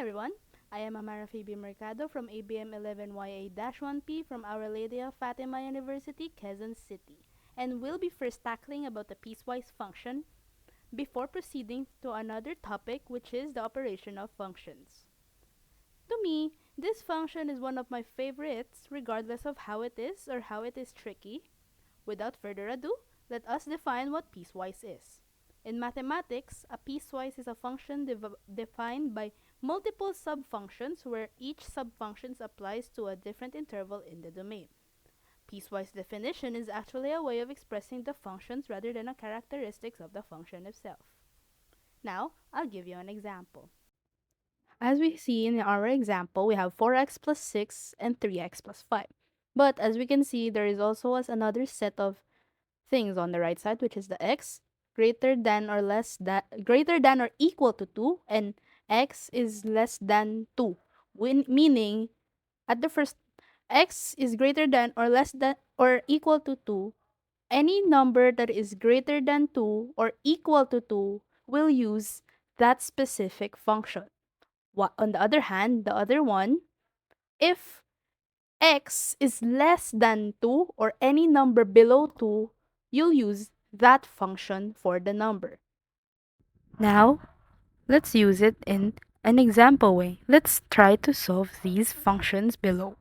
everyone, I am Amara Phoebe Mercado from ABM 11YA-1P from Our Lady of Fatima University, Quezon City, and we'll be first tackling about the piecewise function before proceeding to another topic, which is the operation of functions. To me, this function is one of my favorites regardless of how it is or how it is tricky. Without further ado, let us define what piecewise is. In mathematics, a piecewise is a function defined by multiple subfunctions where each subfunction applies to a different interval in the domain. Piecewise definition is actually a way of expressing the functions rather than a characteristics of the function itself. Now, I'll give you an example. As we see in our example, we have 4x plus 6 and 3x plus 5. But as we can see, there is also another set of things on the right side, which is the x greater than or equal to 2 and x is less than 2, meaning at the first x is greater than or less than or equal to 2. Any number that is greater than 2 or equal to 2 will use that specific function. On the other hand, the other one, if x is less than 2 or any number below 2, you'll use that function for the number. Now, let's use it in an example way. Let's try to solve these functions below.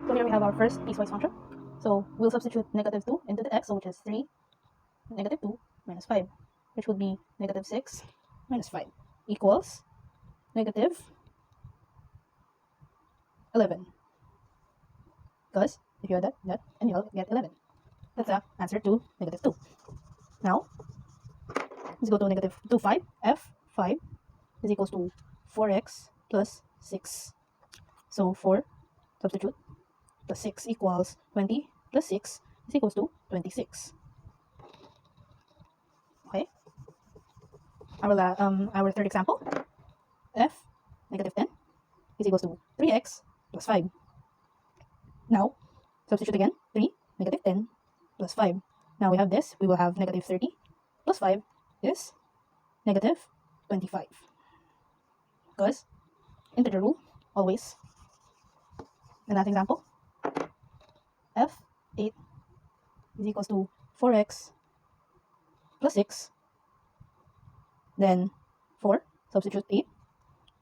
So here we have our first piecewise function. So we'll substitute negative 2 into the x, so which is 3, negative 2 minus 5, which would be negative 6 minus 5 equals negative 11. Because if you add that, and you'll get 11. That's the answer to negative 2. Now, let's go to negative 2, 5. F5 is equals to 4x plus 6. So 4, substitute, plus 6 equals 20, plus 6 is equals to 26. Okay. Our third example, f negative 10 is equals to 3x plus 5. Now, substitute again, 3, negative 10 plus 5. Now we have this, we will have negative 30 plus 5 is negative 25. Because integer rule, always. The last example, f8 is equals to 4x plus 6. Then 4, substitute 8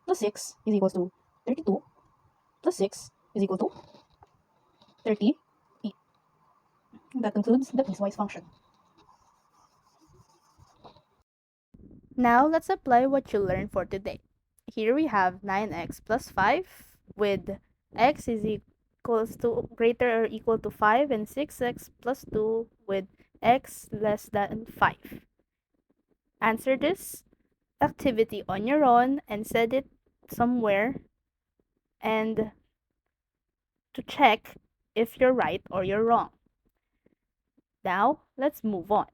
plus 6 is equals to 32 plus 6 is equal to 38. That concludes the piecewise function. Now let's apply what you learned for today. Here we have 9x plus 5 with x is equals to greater or equal to 5 and 6x plus 2 with x less than 5. Answer this activity on your own and set it somewhere and to check if you're right or you're wrong. Now, let's move on.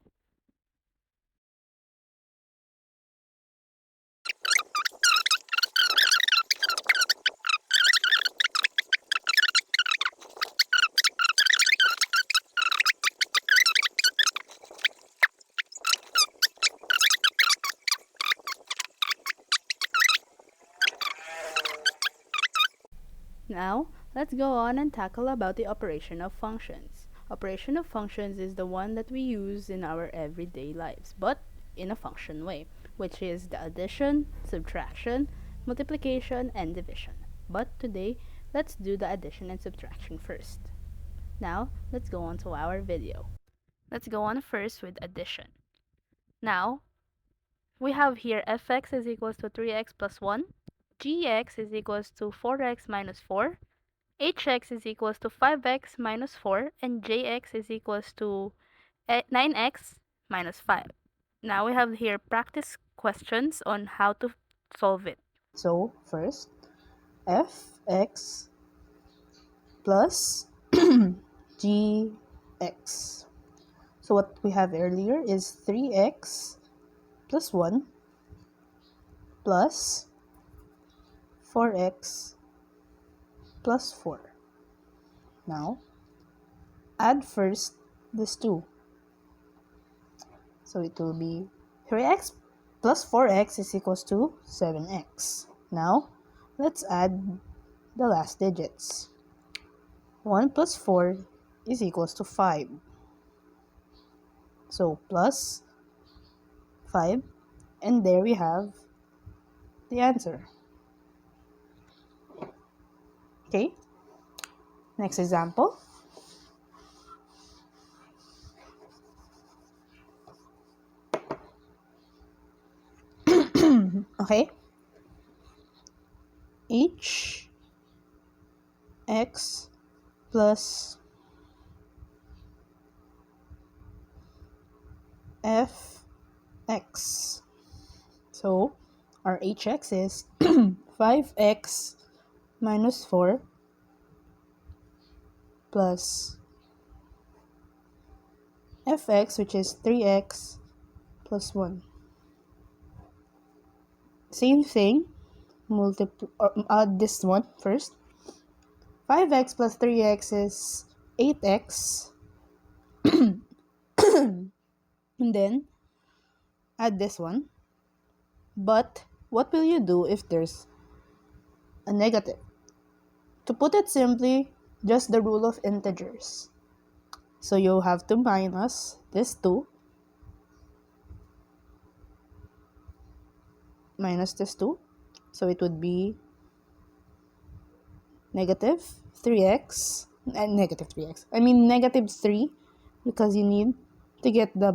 Now, let's go on and tackle about the operation of functions. Operation of functions is the one that we use in our everyday lives, but in a function way, which is the addition, subtraction, multiplication, and division. But today, let's do the addition and subtraction first. Now, let's go on to our video. Let's go on first with addition. Now, we have here fx is equals to 3x plus 1, gx is equals to 4x minus 4, hx is equals to 5x minus 4, and jx is equals to 9x minus 5. Now we have here practice questions on how to solve it. So first, fx plus gx. So what we have earlier is 3x plus 1 plus 4x plus 4. Now, add first this 2. So it will be 3x plus 4x is equals to 7x. Now, Let's add the last digits. 1 plus 4 is equals to 5. So plus 5, and there we have the answer. Okay, next example. Okay, h x plus f x. So our hx is 5x minus 4 plus fx, which is 3x plus 1. Same thing, add this one first. 5x plus 3x is 8x. And then add this one. But what will you do if there's a negative? To put it simply, just the rule of integers. So you'll have to minus this 2 minus this 2. So it would be negative 3x and negative 3x. I mean negative 3, because you need to get the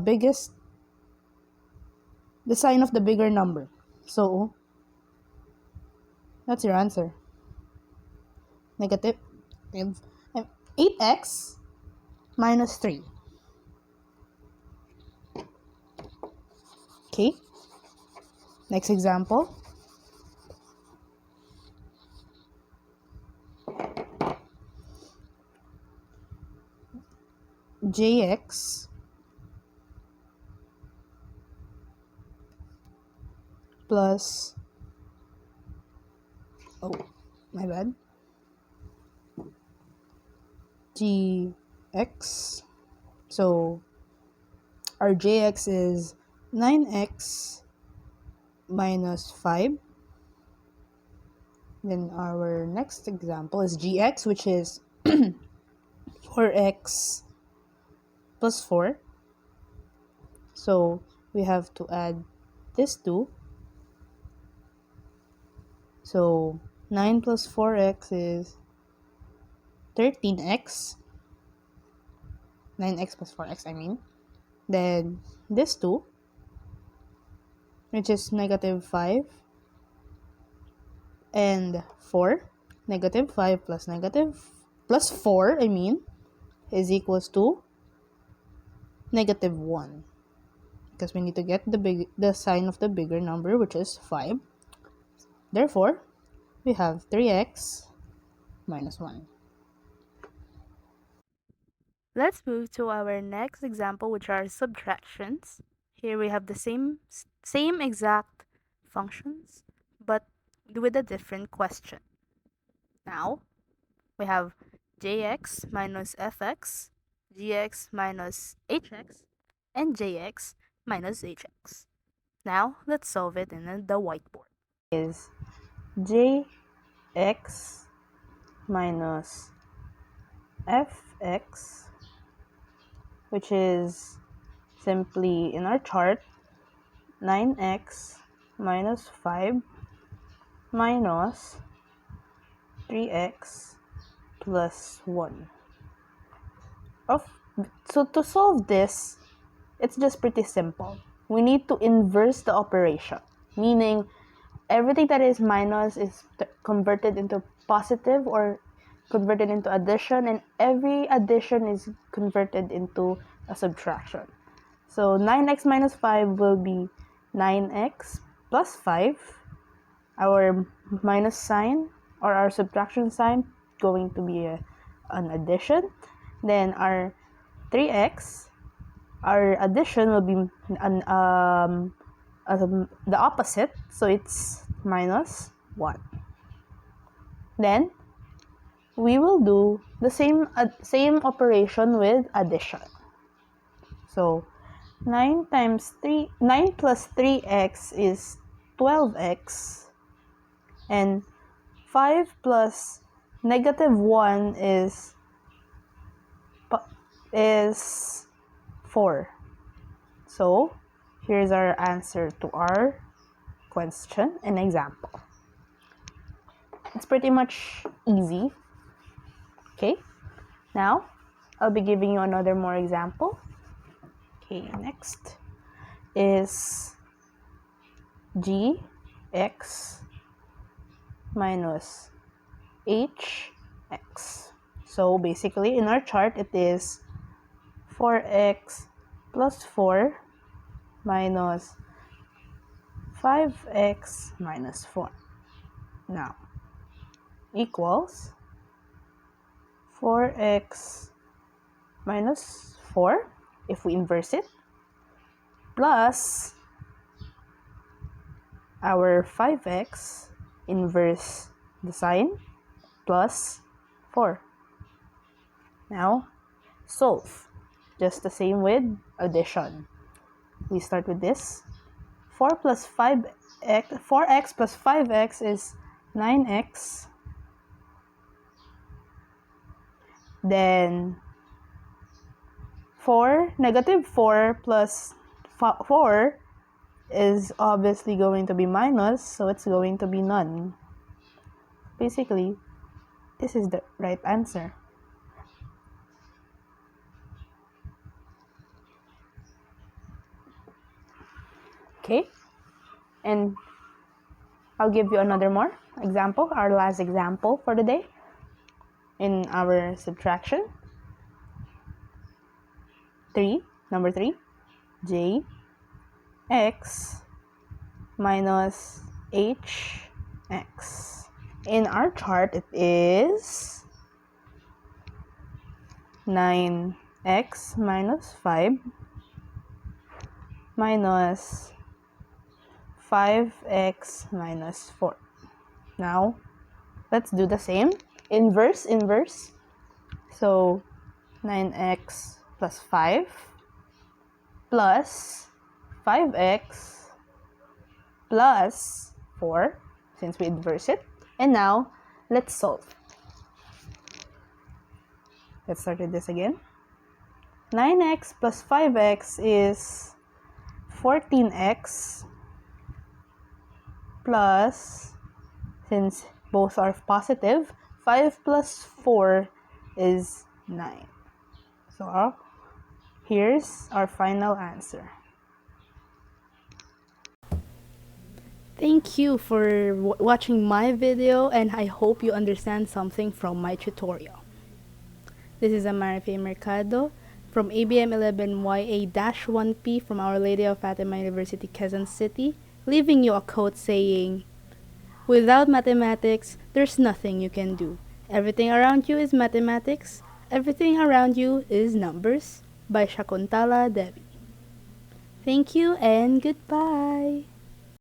sign of the bigger number. So that's your answer. Negative 8x minus 3. Okay. Next example. Jx plus, oh, my bad, gx. So our jx is 9x minus 5. Then our next example is gx, which is 4x plus 4. So we have to add this 2. So 9 plus 4x is 13x. 9x plus 4x, I mean. Then this 2, which is negative 5, and 4. Negative 5 plus 4, I mean, is equals to negative 1. Because we need to get the sign of the bigger number, which is 5. Therefore, we have 3x minus 1. Let's move to our next example, which are subtractions. Here we have the same exact functions, but with a different question. Now, we have jx minus fx, gx minus hx, and jx minus hx. Now, let's solve it in the whiteboard. Is jx minus fx, which is simply in our chart 9x minus 5 minus 3x plus 1. So to solve this, it's just pretty simple. We need to inverse the operation, meaning everything that is minus is converted into positive or converted into addition, and every addition is converted into a subtraction. So 9x minus 5 will be 9x plus 5. Our minus sign or our subtraction sign going to be an addition. Then our 3x, our addition will be the opposite, so it's minus 1. Then we will do the same operation with addition. So 9 plus 3x is 12x, and 5 plus negative 1 is 4. So, here's our answer to our question and example. It's pretty much easy. Okay, now I'll be giving you another more example. Okay, next is gx minus hx. So basically in our chart it is 4x plus 4 minus 5x minus 4. Now equals 4x minus 4 if we inverse it plus our 5x, inverse the sign, plus 4. Now solve. Just the same with addition. We start with this. 4x plus 5x is 9x. Then negative 4 plus 4 is obviously going to be minus, so it's going to be none. Basically, this is the right answer. Okay, and I'll give you another more example, our last example for the day in our subtraction. Number 3, j x minus hx. In our chart, it is 9x minus 5 minus 5x minus 4. Now, let's do the same. Inverse. So, 9x plus 5 plus 5x plus 4, since we inverse it. And now, let's solve. Let's start with this again. 9x plus 5x is 14x plus, since both are positive, 5 plus 4 is 9. So, here's our final answer. Thank you for watching my video, and I hope you understand something from my tutorial. This is Amarife Mercado from ABM 11YA-1P from Our Lady of Fatima University, Quezon City, leaving you a quote saying, "Without mathematics, there's nothing you can do. Everything around you is mathematics. Everything around you is numbers," by Shakuntala Devi. Thank you and goodbye.